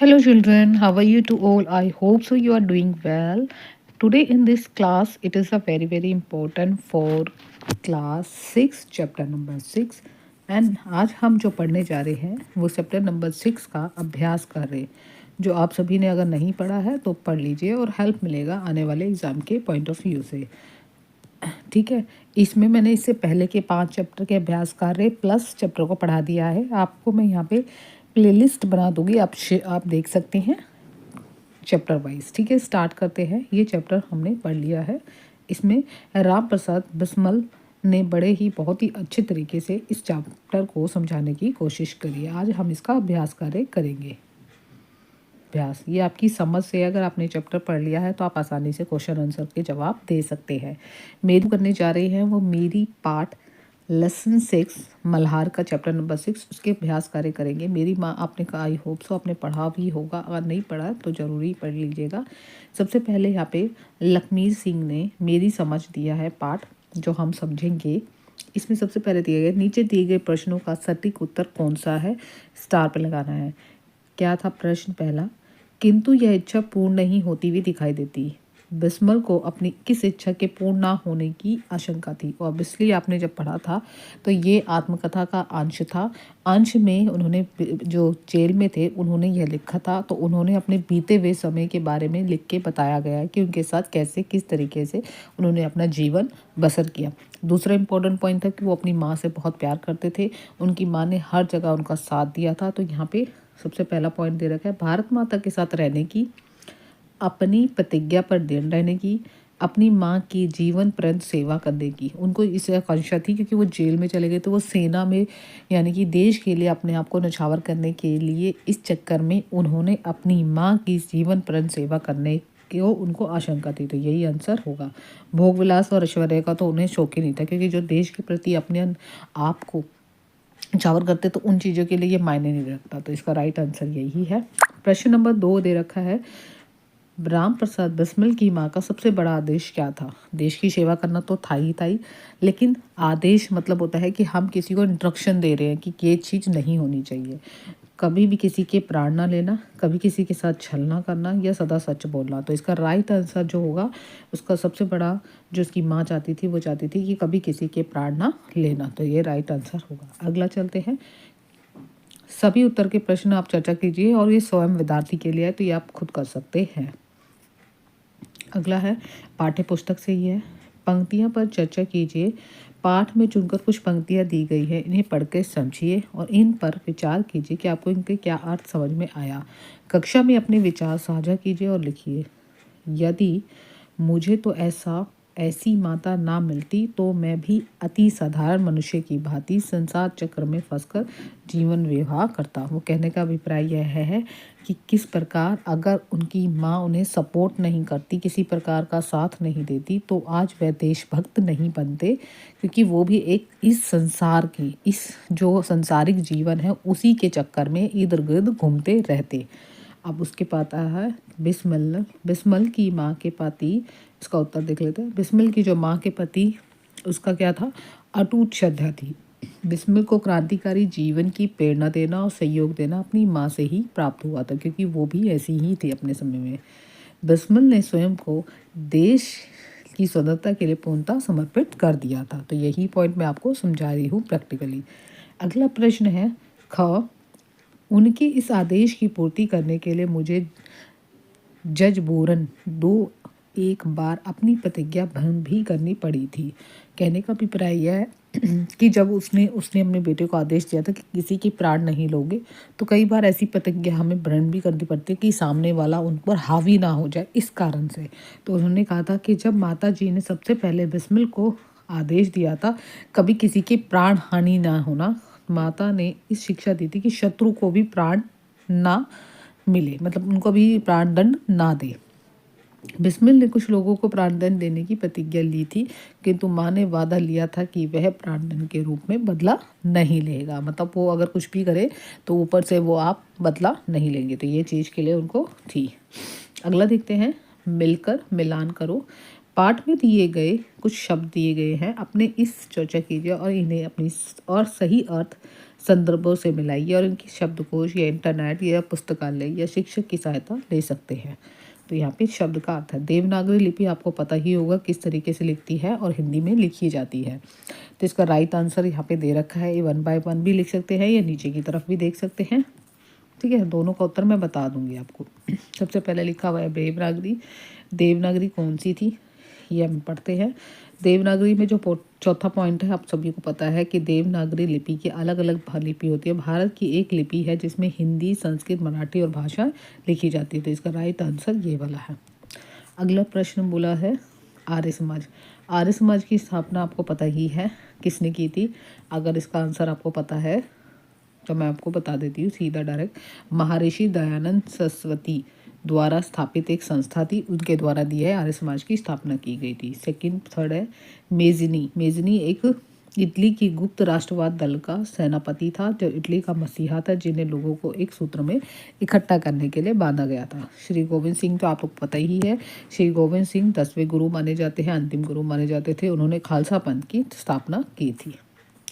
Hello children, how are you to all? I hope so you are doing well. Today in this class it is a very important for class 6 chapter number 6 and आज हम जो पढ़ने जा रहे हैं वो chapter number 6 का अभ्यास कर रहे हैं जो आप सभी ने अगर नहीं पढ़ा है तो पढ़ लीजिए और हेल्प मिलेगा आने वाले एग्ज़ाम के पॉइंट ऑफ व्यू से। ठीक है, इसमें मैंने इससे पहले के 5 चैप्टर के अभ्यास कार्य प्लस चैप्टर को पढ़ा दिया है। आपको मैं यहाँ पे प्लेलिस्ट बना दूंगी, आप देख सकते हैं चैप्टर वाइज। ठीक है, स्टार्ट करते हैं। ये चैप्टर हमने पढ़ लिया है। इसमें राम प्रसाद बिस्मल ने बड़े ही बहुत ही अच्छे तरीके से इस चैप्टर को समझाने की कोशिश करी है। आज हम इसका अभ्यास कार्य करेंगे। अभ्यास ये आपकी समझ से, अगर आपने चैप्टर पढ़ लिया है तो आप आसानी से क्वेश्चन आंसर के जवाब दे सकते हैं। मेरी करने जा रही हैं वो मेरी पार्ट लेसन 6 मल्हार का चैप्टर नंबर 6 उसके अभ्यास कार्य करेंगे। मेरी माँ आपने कहा, आई होप सो आपने पढ़ा भी होगा, अगर नहीं पढ़ा तो ज़रूरी पढ़ लीजिएगा। सबसे पहले यहाँ पे लखमीर सिंह ने मेरी समझ दिया है पाठ जो हम समझेंगे। इसमें सबसे पहले दिए गए नीचे दिए गए प्रश्नों का सटीक उत्तर कौन सा है, स्टार पे लगाना है। क्या था प्रश्न पहला, किंतु यह इच्छा पूर्ण नहीं होती हुई दिखाई देती। बिस्मल को अपनी किस इच्छा के पूर्ण ना होने की आशंका थी। ऑब्वियसली आपने जब पढ़ा था तो ये आत्मकथा का अंश था। अंश में उन्होंने जो जेल में थे उन्होंने यह लिखा था, तो उन्होंने अपने बीते हुए समय के बारे में लिख के बताया गया है कि उनके साथ कैसे किस तरीके से उन्होंने अपना जीवन बसर किया। दूसरा इंपॉर्टेंट पॉइंट था कि वो अपनी माँ से बहुत प्यार करते थे, उनकी माँ ने हर जगह उनका साथ दिया था। तो यहाँ पे सबसे पहला पॉइंट दे रखा है, भारत माता के साथ रहने की, अपनी प्रतिज्ञा पर दृढ़ रहने की, अपनी माँ की जीवन पर्यंत सेवा करने की। उनको इस आकांक्षा थी क्योंकि वो जेल में चले गए, तो वो सेना में यानी कि देश के लिए अपने आप को न्यौछावर करने के लिए इस चक्कर में उन्होंने अपनी माँ की जीवन पर्यंत सेवा करने की उनको आशंका थी। तो यही आंसर होगा। भोग विलास और ऐश्वर्य का तो उन्हें शौक ही नहीं था, क्योंकि जो देश के प्रति अपने आप को न्यौछावर करते तो उन चीज़ों के लिए ये मायने नहीं रखता। तो इसका राइट आंसर यही है। प्रश्न नंबर 2 दे रखा है, राम प्रसाद बिस्मिल की माँ का सबसे बड़ा आदेश क्या था। देश की सेवा करना तो था ही, लेकिन आदेश मतलब होता है कि हम किसी को इंस्ट्रक्शन दे रहे हैं कि ये चीज़ नहीं होनी चाहिए। कभी भी किसी के प्राण ना लेना, कभी किसी के साथ छलना करना या सदा सच बोलना। तो इसका राइट आंसर जो होगा, उसका सबसे बड़ा जो उसकी माँ चाहती थी वो चाहती थी कि कभी किसी के प्राण ना लेना। तो ये राइट आंसर होगा। अगला चलते हैं। सभी उत्तर के प्रश्न आप चर्चा कीजिए और ये स्वयं विद्यार्थी के लिए है, तो ये आप खुद कर सकते हैं। अगला है पाठ्य पुस्तक से ही है। पंक्तियां पर चर्चा कीजिए। पाठ में चुनकर कुछ पंक्तियां दी गई है, इन्हें पढ़कर समझिए और इन पर विचार कीजिए कि आपको इनके क्या अर्थ समझ में आया। कक्षा में अपने विचार साझा कीजिए और लिखिए। यदि मुझे तो ऐसी माता ना मिलती तो मैं भी अति साधारण मनुष्य की भांति संसार चक्र में फंसकर जीवन विवाह करता। वो कहने का अभिप्राय यह है कि किस प्रकार अगर उनकी माँ उन्हें सपोर्ट नहीं करती, किसी प्रकार का साथ नहीं देती, तो आज वह देशभक्त नहीं बनते, क्योंकि वो भी एक इस संसार की, इस जो संसारिक जीवन है उसी के चक्कर में इर्द गिर्द घूमते रहते। अब उसके पाता है बिस्मल की माँ के पति। इसका उत्तर देख लेते हैं। बिस्मिल की जो माँ के पति, उसका क्या था, अटूट श्रद्धा थी। बिस्मिल को क्रांतिकारी जीवन की प्रेरणा देना और सहयोग देना अपनी माँ से ही प्राप्त हुआ था, क्योंकि वो भी ऐसी ही थी अपने समय में। बिस्मिल ने स्वयं को देश की स्वतंत्रता के लिए पूर्णतः समर्पित कर दिया था। तो यही पॉइंट मैं आपको समझा रही हूँ प्रैक्टिकली। अगला प्रश्न है, ख उनके इस आदेश की पूर्ति करने के लिए मुझे जजबूरन एक बार अपनी प्रतिज्ञा भंग भी करनी पड़ी थी। कहने का अभिप्राय यह है कि जब उसने अपने बेटे को आदेश दिया था कि किसी की प्राण नहीं लोगे, तो कई बार ऐसी प्रतिज्ञा हमें भंग भी करनी पड़ती है कि सामने वाला उन पर हावी ना हो जाए, इस कारण से। तो उन्होंने कहा था कि जब माता जी ने सबसे पहले बिस्मिल को आदेश दिया था कभी किसी की प्राण हानि ना होना, माता ने इस शिक्षा दी थी कि शत्रु को भी प्राण ना मिले, मतलब उनको भी प्राण दंड ना दे। बिस्मिल ने कुछ लोगों को प्राणदंड देने की प्रतिज्ञा ली थी, किंतु माँ ने वादा लिया था कि वह प्राणदंड के रूप में बदला नहीं लेगा। मतलब वो अगर कुछ भी करे तो ऊपर से वो आप बदला नहीं लेंगे। तो ये चीज़ के लिए उनको थी। अगला देखते हैं, मिलकर मिलान करो। पाठ में दिए गए कुछ शब्द दिए गए हैं, अपने इस चर्चा कीजिए और इन्हें अपनी और सही अर्थ संदर्भों से मिलाइए और इनकी शब्दकोश या इंटरनेट या पुस्तकालय या शिक्षक की सहायता ले सकते हैं। तो यहाँ पे शब्द का अर्थ है। देवनागरी लिपि आपको पता ही होगा किस तरीके से लिखती है और हिंदी में लिखी जाती है। तो इसका राइट आंसर यहाँ पे दे रखा है। ये 1 बाय 1 भी लिख सकते हैं या नीचे की तरफ भी देख सकते हैं। ठीक है, दोनों का उत्तर मैं बता दूंगी आपको। सबसे पहले लिखा हुआ है देवनागरी। देवनागरी कौन सी थी ये हम पढ़ते हैं। देवनागरी में जो चौथा पॉइंट है, आप सभी को पता है कि देवनागरी लिपि की अलग अलग लिपि होती है। भारत की एक लिपि है जिसमें हिंदी, संस्कृत, मराठी और भाषा लिखी जाती है। तो इसका राइट आंसर ये वाला है। अगला प्रश्न बोला है आर्य समाज। आर्य समाज की स्थापना आपको पता ही है किसने की थी। अगर इसका आंसर आपको पता है तो मैं आपको बता देती हूँ सीधा डायरेक्ट। महर्षि दयानंद सरस्वती द्वारा स्थापित एक संस्था थी, उनके द्वारा दिया है आर्य समाज की स्थापना की गई थी। सेकंड थर्ड है मेजनी। मेजनी एक इटली की गुप्त राष्ट्रवाद दल का सेनापति था जो इटली का मसीहा था, जिन्हें लोगों को एक सूत्र में इकट्ठा करने के लिए बांधा गया था। श्री गोविंद सिंह तो आपको पता ही है। श्री गोविंद सिंह 10वें गुरु माने जाते हैं, अंतिम गुरु माने जाते थे। उन्होंने खालसा पंथ की स्थापना की थी।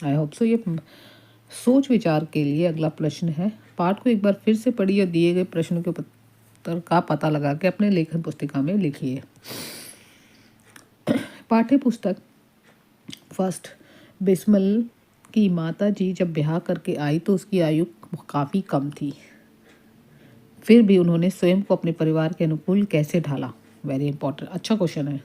आई होप सो ये सोच विचार के लिए अगला प्रश्न है। पाठ को एक बार फिर से पढ़िए और दिए गए प्रश्न के उत्तर का पता लगा के अपने लेखन पुस्तिका में लिखिए। पाठ्य पुस्तक फर्स्ट। बिस्मिल की माता जी जब ब्याह करके आई तो उसकी आयु काफ़ी कम थी, फिर भी उन्होंने स्वयं को अपने परिवार के अनुकूल कैसे ढाला। वेरी इंपॉर्टेंट, अच्छा क्वेश्चन है।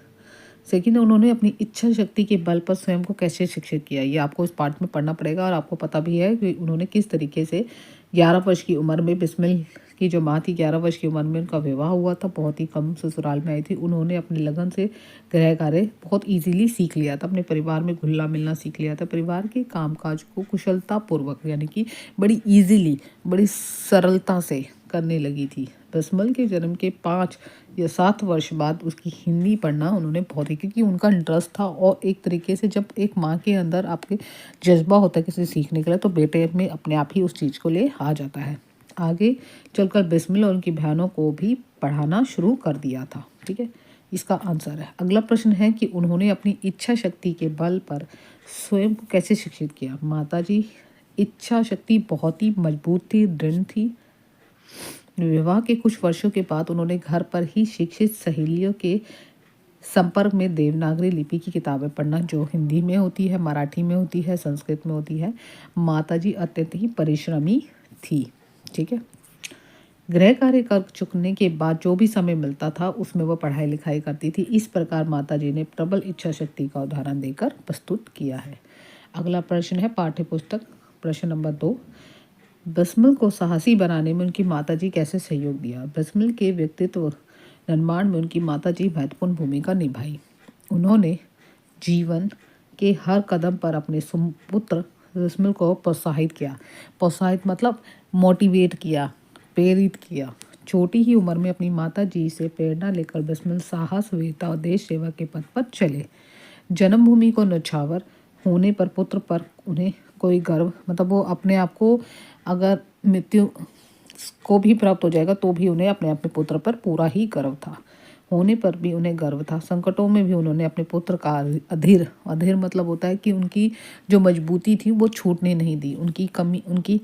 सेकंड, उन्होंने अपनी इच्छा शक्ति के बल पर स्वयं को कैसे शिक्षित किया। ये आपको इस पार्ट में पढ़ना पड़ेगा और आपको पता भी है कि उन्होंने किस तरीके से 11 वर्ष की उम्र में, बिस्मिल की जो माँ थी 11 वर्ष की उम्र में उनका विवाह हुआ था, बहुत ही कम ससुराल में आई थी। उन्होंने अपने लगन से गृह कार्य बहुत ईजिली सीख लिया था, अपने परिवार में घुलना मिलना सीख लिया था। परिवार के कामकाज को कुशलतापूर्वक यानी कि बड़ी ईजिली, बड़ी सरलता से करने लगी थी। बिस्मिल के जन्म के 5 या 7 वर्ष बाद उसकी हिंदी पढ़ना उन्होंने बहुत ही, क्योंकि उनका इंटरेस्ट था। और एक तरीके से जब एक माँ के अंदर आपके जज्बा होता है किसी सीखने के लिए, तो बेटे में अपने आप ही उस चीज़ को ले आ जाता है। आगे चलकर बिस्मिल और उनकी बहनों को भी पढ़ाना शुरू कर दिया था। ठीक है, इसका आंसर है। अगला प्रश्न है कि उन्होंने अपनी इच्छा शक्ति के बल पर स्वयं को कैसे शिक्षित किया। माता जी इच्छा शक्ति बहुत ही मजबूत थी, दृढ़ थी। विवाह के कुछ वर्षों के बाद उन्होंने घर पर ही शिक्षित सहेलियों के संपर्क में देवनागरी लिपि की किताबें पढ़ना, जो हिंदी में होती है, मराठी में होती है, संस्कृत में होती है। माताजी अत्यंत ही परिश्रमी थी। ठीक है, गृह कार्य कर चुकने के बाद जो भी समय मिलता था उसमें वह पढ़ाई लिखाई करती थी। इस प्रकार माताजी ने प्रबल इच्छा शक्ति का उदाहरण देकर प्रस्तुत किया है। अगला प्रश्न है पाठ्य पुस्तक प्रश्न नंबर 2। बिस्मिल को साहसी बनाने में उनकी माताजी कैसे सहयोग दिया। बिस्मिल के व्यक्तित्व निर्माण में उनकी माताजी महत्वपूर्ण भूमिका निभाई। उन्होंने जीवन के हर कदम पर अपने सुपुत्र बिस्मिल को प्रोत्साहित किया। प्रोत्साहित मतलब मोटिवेट किया, प्रेरित किया। छोटी ही उम्र में अपनी माताजी से प्रेरणा लेकर बिस्मिल साहस, वीरता और देश सेवा के पथ पर चले। जन्मभूमि को न्यौछावर होने पर पुत्र पर उन्हें कोई गर्व, मतलब वो अपने आप को, अगर मृत्यु को भी प्राप्त हो जाएगा तो भी उन्हें अपने अपने पुत्र पर पूरा ही गर्व था। होने पर भी उन्हें गर्व था। संकटों में भी उन्होंने अपने पुत्र का अधीर, अधीर मतलब होता है कि उनकी जो मजबूती थी वो छूटने नहीं दी। उनकी कमी, उनकी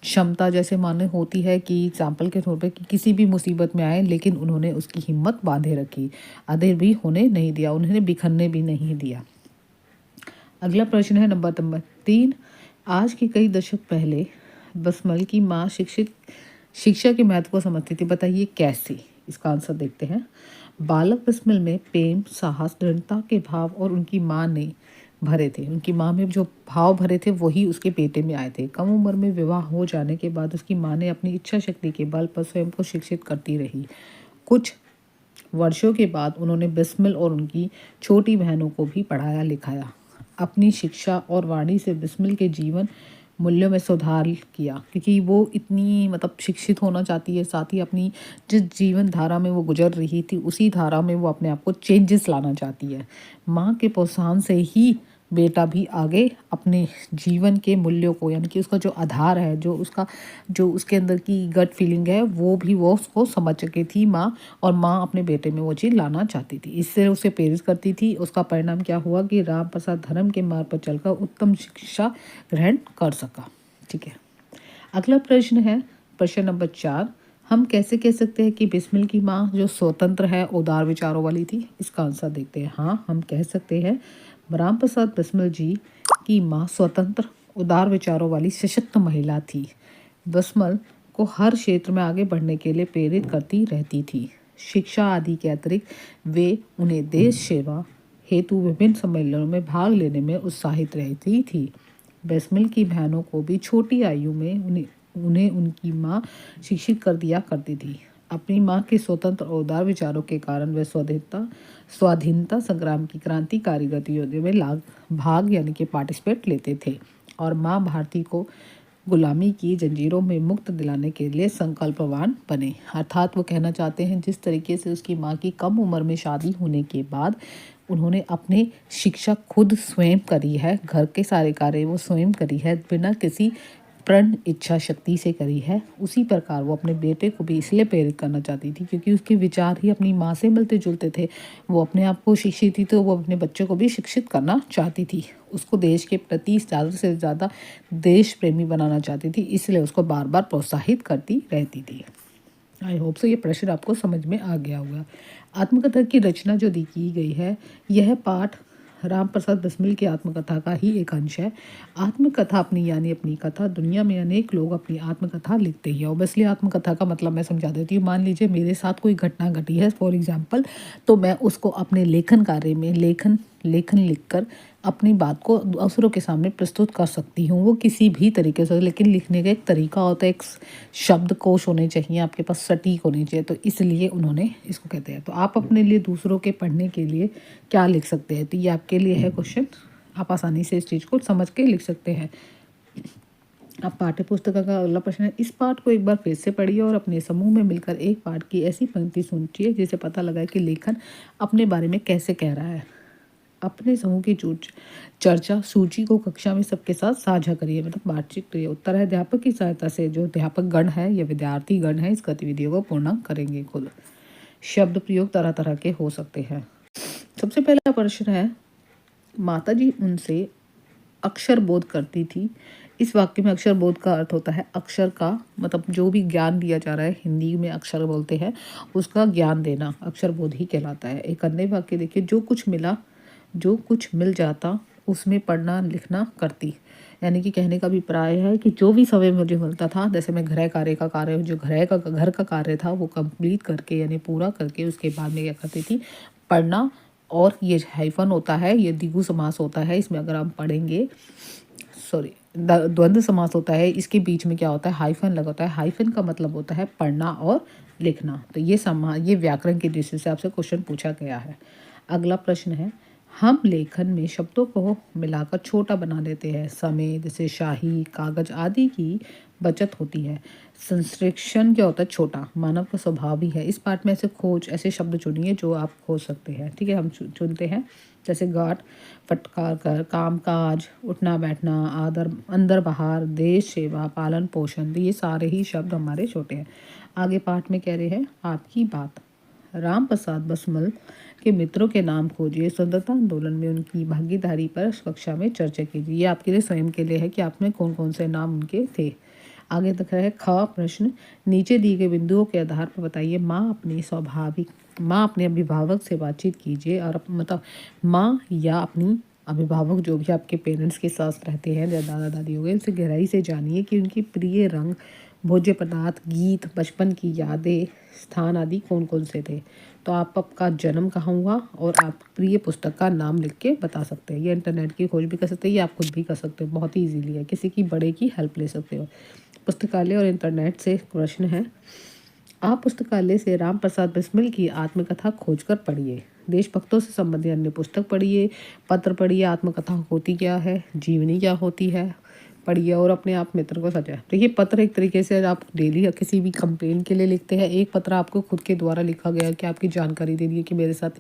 क्षमता जैसे माने होती है कि एग्जाम्पल के तौर पे कि किसी भी मुसीबत में आए लेकिन उन्होंने उसकी हिम्मत बांधे रखी, अधीर भी होने नहीं दिया, उन्हें बिखरने भी नहीं दिया। अगला प्रश्न है नंबर 3। आज के कई दशक पहले बिस्मिल की माँ शिक्षा के महत्व को समझती थी, बताइए कैसे। इसका आंसर देखते हैं। बालक बिस्मिल में प्रेम, साहस, दृढ़ता के भाव और उनकी माँ ने भरे थे। उनकी माँ में जो भाव भरे थे वही उसके बेटे में आए थे। कम उम्र में विवाह हो जाने के बाद उसकी माँ ने अपनी इच्छा शक्ति के बल पर स्वयं को शिक्षित करती रही। कुछ वर्षों के बाद उन्होंने बिस्मिल और उनकी छोटी बहनों को भी पढ़ाया लिखाया। अपनी शिक्षा और वाणी से बिस्मिल के जीवन मूल्यों में सुधार किया, क्योंकि वो इतनी मतलब शिक्षित होना चाहती है, साथ ही अपनी जिस जीवन धारा में वो गुजर रही थी उसी धारा में वो अपने आप को चेंजेस लाना चाहती है। माँ के प्रोत्साहन से ही बेटा भी आगे अपने जीवन के मूल्यों को, यानी कि उसका जो आधार है, जो उसके अंदर की गट फीलिंग है, वो उसको समझ चुकी थी माँ, और माँ अपने बेटे में वो चीज़ लाना चाहती थी। इससे उसे प्रेरित करती थी। उसका परिणाम क्या हुआ कि राम प्रसाद धर्म के मार्ग पर चलकर उत्तम शिक्षा ग्रहण कर सका। ठीक है। अगला प्रश्न है प्रश्न नंबर 4। हम कैसे कह सकते हैं कि बिस्मिल की माँ जो स्वतंत्र है उदार विचारों वाली थी? इसका आंसर देखते हैं। हाँ, हम कह सकते हैं राम प्रसाद बिस्मिल जी की माँ स्वतंत्र उदार विचारों वाली सशक्त महिला थी। बिस्मिल को हर क्षेत्र में आगे बढ़ने के लिए प्रेरित करती रहती थी। शिक्षा आदि के अतिरिक्त वे उन्हें देश सेवा हेतु विभिन्न सम्मेलनों में भाग लेने में उत्साहित रहती थी। बिस्मिल की बहनों को भी छोटी आयु में उन्हें उनकी माँ शिक्षित कर दिया करती थी। अपनी माँ के स्वतंत्र और उदार विचारों के कारण वे स्वाधीनता संग्राम की क्रांतिकारी गतिविधियों में भाग यानी कि पार्टिसिपेट लेते थे और माँ भारती को गुलामी की जंजीरों में मुक्त दिलाने के लिए संकल्पवान बने। अर्थात वो कहना चाहते हैं जिस तरीके से उसकी माँ की कम उम्र में शादी होने के बाद उन्होंने अपने शिक्षा खुद स्वयं करी है, घर के सारे कार्य वो स्वयं करी है, बिना किसी प्रण इच्छा शक्ति से करी है। उसी प्रकार वो अपने बेटे को भी इसलिए प्रेरित करना चाहती थी क्योंकि उसके विचार ही अपनी माँ से मिलते जुलते थे। वो अपने आप को शिक्षित थी तो वो अपने बच्चों को भी शिक्षित करना चाहती थी। उसको देश के प्रति ज़्यादा से ज़्यादा देश प्रेमी बनाना चाहती थी, इसलिए उसको बार बार प्रोत्साहित करती रहती थी। आई होप सो ये प्रश्न आपको समझ में आ गया होगा। आत्मकथा की रचना जो दी की गई है, यह पाठ राम प्रसाद बिस्मिल की आत्मकथा का ही एक अंश है। आत्मकथा अपनी कथा, दुनिया में अनेक लोग अपनी आत्मकथा लिखते ही है। ओबियसली आत्मकथा का मतलब मैं समझा देती हूँ। मान लीजिए मेरे साथ कोई घटना घटी है फॉर एग्जाम्पल, तो मैं उसको अपने लेखन कार्य में लेखन लिखकर अपनी बात को दूसरों के सामने प्रस्तुत कर सकती हूँ। वो किसी भी तरीके से, लेकिन लिखने का एक तरीका होता है, एक शब्दकोश होने चाहिए आपके पास, सटीक होने चाहिए, तो इसलिए उन्होंने इसको कहते हैं। तो आप अपने लिए दूसरों के पढ़ने के लिए क्या लिख सकते हैं? तो ये आपके लिए है क्वेश्चन, आप आसानी से इस चीज़ को समझ के लिख सकते हैं। अब पाठ्य पुस्तक का अगला प्रश्न है, इस पाठ को एक बार फिर से पढ़िए और अपने समूह में मिलकर एक पाठ की ऐसी पंक्ति सुनिए जिसे पता लगाए कि लेखन अपने बारे में कैसे कह रहा है। अपने समूह की चर्चा सूची को कक्षा में सबके साथ साझा करिए, मतलब बातचीत करिए। उत्तर है अध्यापक की सहायता से जो अध्यापक गण है या विद्यार्थी गण है इस गतिविधियों को पूर्ण करेंगे खुद। शब्द प्रयोग तरह तरह के हो सकते हैं। सबसे पहला प्रश्न है, माताजी उनसे अक्षर बोध करती थी। इस वाक्य में अक्षर बोध का अर्थ होता है अक्षर का मतलब जो भी ज्ञान दिया जा रहा है, हिंदी में अक्षर बोलते हैं, उसका ज्ञान देना अक्षर बोध ही कहलाता है। एक अन्य वाक्य देखिए, जो कुछ मिल जाता उसमें पढ़ना लिखना करती, यानी कि कहने का अभिप्राय है कि जो भी समय मुझे मिलता था, जैसे मैं घर का कार्य था वो कंप्लीट करके यानी पूरा करके उसके बाद में क्या करती थी, पढ़ना। और ये हाइफन होता है, ये द्विगु समास होता है, इसमें अगर हम पढ़ेंगे द्वंद्व समास होता है, इसके बीच में क्या होता है, हाइफन लगा होता है। हाइफन का मतलब होता है पढ़ना और लिखना। तो ये व्याकरण की दृष्टि से आपसे क्वेश्चन पूछा गया है। अगला प्रश्न है, हम लेखन में शब्दों को मिलाकर छोटा बना देते हैं। समय जैसे शाही, कागज आदि की बचत होती है। संश्लेषण क्या होता है, छोटा, मानव का स्वभाव ही है। इस पाठ में ऐसे शब्द चुनिए जो आप खोज सकते हैं। ठीक है, हम चुनते हैं जैसे गाठ, फटकार कर, काम काज, उठना बैठना, आदर, अंदर बाहर, देश सेवा, पालन पोषण, ये सारे ही शब्द हमारे छोटे हैं। आगे पाठ में कह रहे हैं, आपकी बात। राम प्रसाद बिस्मिल के मित्रों के नाम खोजिए। स्वतंत्रता आंदोलन में उनकी भागीदारी पर कक्षा में चर्चा कीजिए। ये आपके लिए स्वयं के लिए है कि आप में कौन कौन से नाम उनके थे। आगे तक है ख प्रश्न, नीचे दिए गए बिंदुओं के आधार पर बताइए। माँ अपने अभिभावक से बातचीत कीजिए और मतलब माँ या अपनी अभिभावक जो भी आपके पेरेंट्स के साथ रहते हैं या दादा दादी हो गए, उनसे गहराई से जानिए कि उनकी प्रिय रंग, भोज्य पदार्थ, गीत, बचपन की यादें, स्थान आदि कौन कौन से थे। तो आपका जन्म कहाँ हुआ और आप प्रिय पुस्तक का नाम लिख के बता सकते हैं। ये इंटरनेट की खोज भी कर सकते हैं, ये आप खुद भी कर सकते हो, बहुत ही इजीली है, किसी की बड़े की हेल्प ले सकते हो। पुस्तकालय और इंटरनेट से प्रश्न है, आप पुस्तकालय से राम प्रसाद बिस्मिल की आत्मकथा खोजकर पढ़िए। देशभक्तों से संबंधित अन्य पुस्तक पढ़िए, पत्र पढ़िए, आत्मकथा होती क्या है, जीवनी क्या होती है पढ़िए और अपने आप मित्र को सजाए। तो ये पत्र एक तरीके से आप डेली किसी भी कंप्लेन के लिए लिखते हैं। एक पत्र आपको खुद के द्वारा लिखा गया कि आपकी जानकारी दे दी है कि मेरे साथ,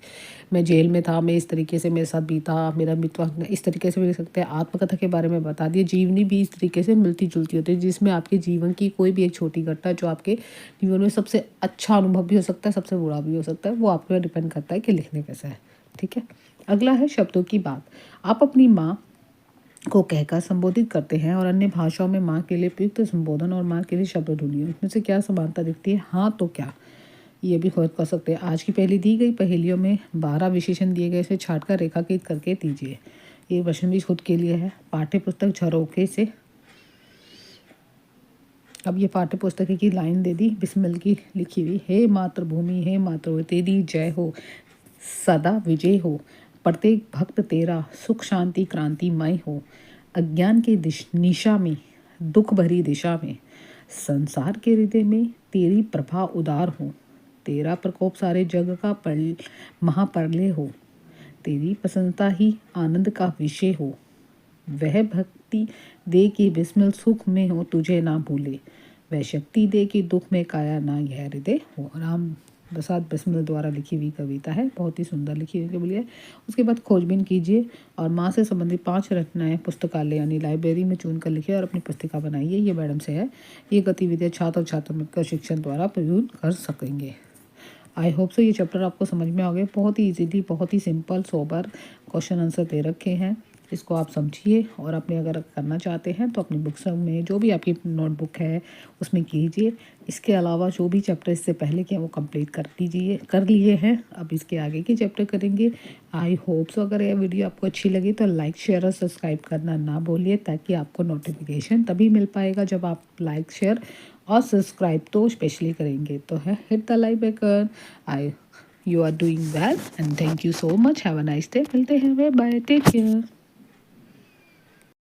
मैं जेल में था, मैं इस तरीके से मेरे साथ बीता, मेरा मित्र, इस तरीके से भी लिख सकते हैं। आत्मकथा के बारे में बता दिए। जीवनी भी इस तरीके से मिलती जुलती होती है, जिसमें आपके जीवन की कोई भी एक छोटी घटना जो आपके जीवन में सबसे अच्छा अनुभव भी हो सकता है, सबसे बुरा भी हो सकता है, वो आप पे डिपेंड करता है कि लिखने कैसा है। ठीक है, अगला है शब्दों की बात। आप अपनी माँ को कहकर संबोधित करते हैं और अन्य भाषाओं में माँ के लिए उपयुक्त संबोधन और माँ के लिए शब्द ढूंढिए। इसमें से क्या समानता दिखती है? हाँ तो क्या, ये भी खुद कर सकते हैं। आज की पहली दी गई पहेलियों में 12 विशेषण दिए गए, इसे छांटकर रेखांकित करके दीजिए। ये प्रश्न भी खुद के लिए है। पाठ्य पुस्तक झरोखे से, अब ये पाठ्य पुस्तक की लाइन दे दी बिस्मिल की लिखी हुई, हे मातृभूमि हे मातृभूमि तेरी जय हो, सदा विजय हो, प्रत्येक भक्त तेरा सुख शांति क्रांतिमय हो, अज्ञान के निशा में दुख भरी दिशा में संसार के हृदय में तेरी प्रभा उदार हो, तेरा प्रकोप सारे जग का महाप्रलय हो, तेरी प्रसन्नता ही आनंद का विषय हो, वह भक्ति दे कि बिस्मिल सुख में हो तुझे ना भूले, वह शक्ति दे कि दुख में काया ना यह हृदय हो। राम प्रसाद बिस्मिल द्वारा लिखी हुई कविता है, बहुत ही सुंदर लिखी हुई कविता है। उसके बाद खोजबीन कीजिए और माँ से संबंधित 5 रचनाएं पुस्तकालय यानी लाइब्रेरी में चुन कर लिखिए और अपनी पुस्तिका बनाइए। ये मैडम से है। ये गतिविधियाँ छात्र और छात्र मिलकर शिक्षण द्वारा प्रयुक्त कर सकेंगे। आई होप सो ये चैप्टर आपको समझ में आ गया। बहुत ही इजीली, बहुत ही सिंपल सोबर क्वेश्चन आंसर दे रखे हैं। इसको आप समझिए और अपने अगर करना चाहते हैं तो अपनी बुक्स में जो भी आपकी नोटबुक है उसमें कीजिए। इसके अलावा जो भी चैप्टर इससे पहले के वो कंप्लीट कर लिए हैं, अब इसके आगे के चैप्टर करेंगे। आई होप सो अगर ये वीडियो आपको अच्छी लगी तो लाइक शेयर और सब्सक्राइब करना ना भूलिए, ताकि आपको नोटिफिकेशन तभी मिल पाएगा जब आप लाइक शेयर और सब्सक्राइब तो स्पेशली करेंगे। तो है hit the like icon. I you are doing well and thank you so much. Have a nice day. मिलते हैं, बाय, टेक केयर।